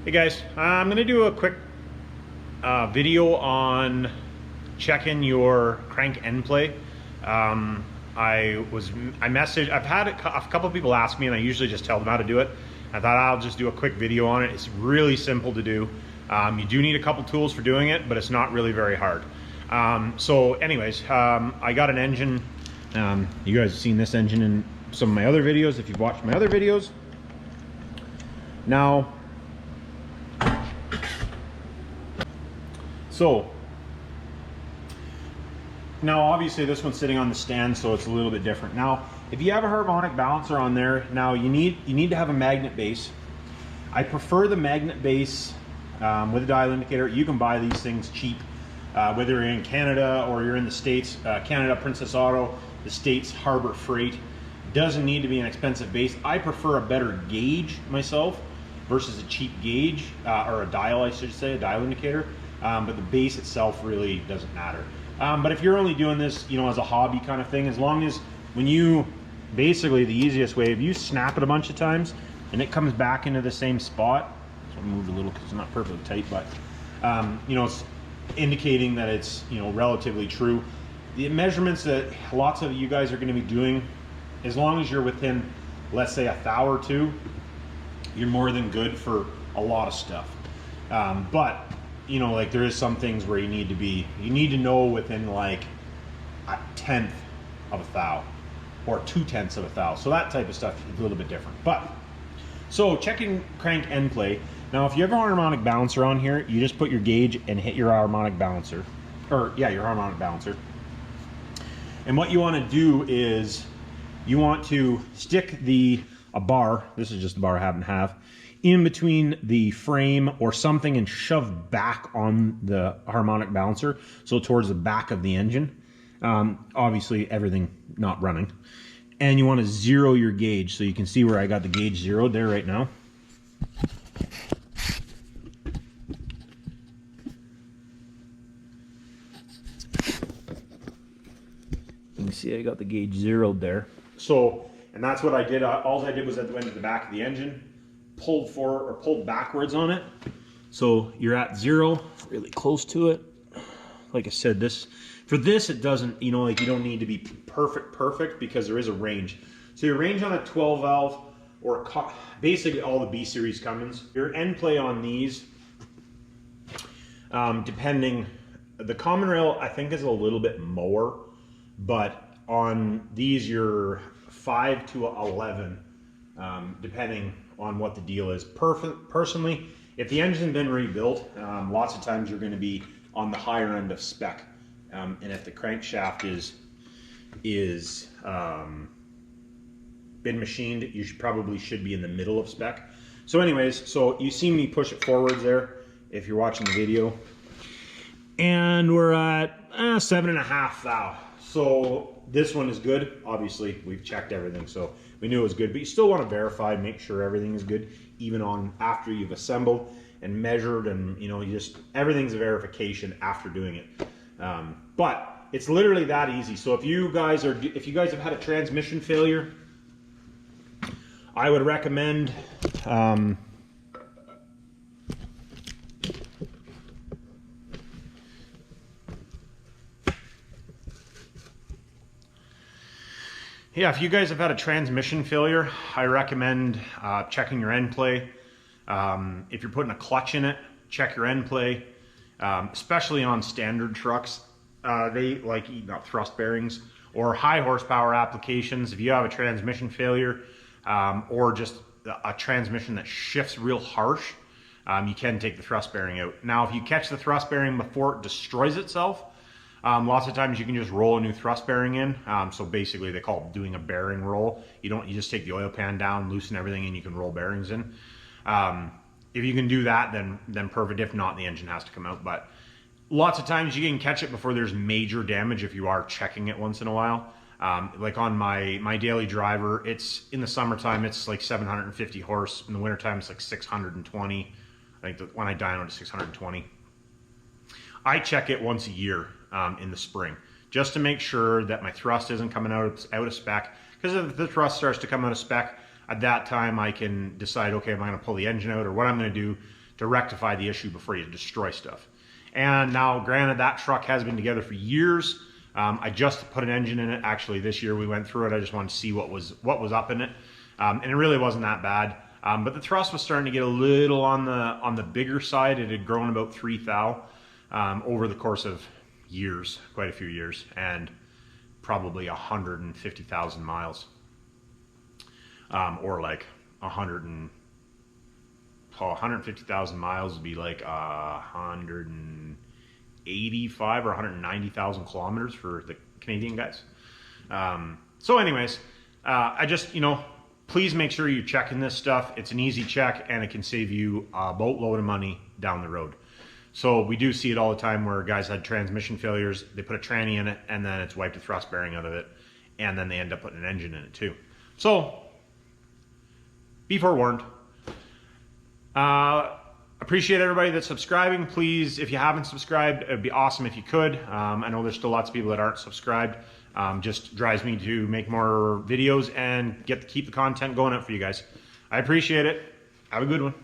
Hey guys, I'm going to do a quick video on checking your crank end play. I've had a couple of people ask me, and I usually just tell them how to do it. I thought I'll just do a quick video on it. It's really simple to do. You do need a couple tools for doing it, but it's not really very hard. So anyways, I got an engine. You guys have seen this engine in some of my other videos if you've watched my other videos. Now obviously this one's sitting on the stand, so it's a little bit different. Now, if you have a harmonic balancer on there, now you need to have a magnet base. I prefer the magnet base with a dial indicator. You can buy these things cheap, whether you're in Canada or you're in the States. Canada, Princess Auto, the States, Harbor Freight. Doesn't need to be an expensive base. I prefer a better gauge myself versus a cheap gauge, or a dial, I should say, a dial indicator. But the base itself really doesn't matter. But if you're only doing this, as a hobby kind of thing, as long as basically the easiest way, if you snap it a bunch of times and it comes back into the same spot, so I moved a little because it's not perfectly tight, but it's indicating that it's relatively true. The measurements that lots of you guys are going to be doing, as long as you're within, let's say, a thou or two, you're more than good for a lot of stuff. But like there is some things where you need to know within like a tenth of a thou or 2/10 of a thou. So that type of stuff is a little bit different. But so checking crank end play. Now, if you have a harmonic balancer on here, you just put your gauge and hit your harmonic balancer, your harmonic balancer. And what you want to do is you want to stick a bar. This is just the bar I happen to have in between the frame or something and shove back on the harmonic balancer, so towards the back of the engine. Obviously everything not running. And you want to zero your gauge, so you can see where I got the gauge zeroed there right now. You can see I got the gauge zeroed there. So, and that's what I did. All I did was I went to the back of the engine, pulled forward or pulled backwards on it, so you're at zero, really close to it. Like I said, for this it doesn't, like you don't need to be perfect because there is a range. So your range on a 12 valve or basically all the B series Cummins, your end play on these, depending, the common rail I think is a little bit more, but on these you're 5 to 11, depending on what the deal is. Personally, if the engine's been rebuilt, lots of times you're going to be on the higher end of spec, and if the crankshaft is been machined, you probably should be in the middle of spec. So anyways, so you see me push it forwards there if you're watching the video, and we're at 7.5 thou. So this one is good. Obviously we've checked everything, so we knew it was good, but you still want to verify, make sure everything is good, even on after you've assembled and measured, and everything's a verification after doing it. But it's literally that easy. So if you guys have had a transmission failure, I would recommend if you guys have had a transmission failure, I recommend checking your end play. If you're putting a clutch in it, check your end play, especially on standard trucks. They like eating up thrust bearings, or high horsepower applications. If you have a transmission failure, or just a transmission that shifts real harsh, you can take the thrust bearing out. Now, if you catch the thrust bearing before it destroys itself, lots of times you can just roll a new thrust bearing in. So basically they call it doing a bearing roll. You just take the oil pan down, loosen everything, and you can roll bearings in. If you can do that, then perfect. If not, the engine has to come out. But lots of times you can catch it before there's major damage if you are checking it once in a while. Like on my daily driver, it's in the summertime, it's like 750 horse. In the wintertime, it's like 620. I think when I dyno to 620. I check it once a year in the spring, just to make sure that my thrust isn't coming out of spec. Because if the thrust starts to come out of spec, at that time I can decide, okay, am I going to pull the engine out, or what I'm going to do to rectify the issue before you destroy stuff. And now, granted, that truck has been together for years. I just put an engine in it. Actually, this year we went through it. I just wanted to see what was up in it, and it really wasn't that bad. But the thrust was starting to get a little on the bigger side. It had grown about 3 thou over the course of years, quite a few years, and probably 150,000 miles, or like 150,000 miles would be like 185 or 190,000 kilometers for the Canadian guys. So anyways, I just, please make sure you're checking this stuff. It's an easy check and it can save you a boatload of money down the road. So we do see it all the time where guys had transmission failures. They put a tranny in it and then it's wiped a thrust bearing out of it. And then they end up putting an engine in it too. So be forewarned. Appreciate everybody that's subscribing. Please, if you haven't subscribed, it'd be awesome if you could. I know there's still lots of people that aren't subscribed. Just drives me to make more videos and keep the content going out for you guys. I appreciate it. Have a good one.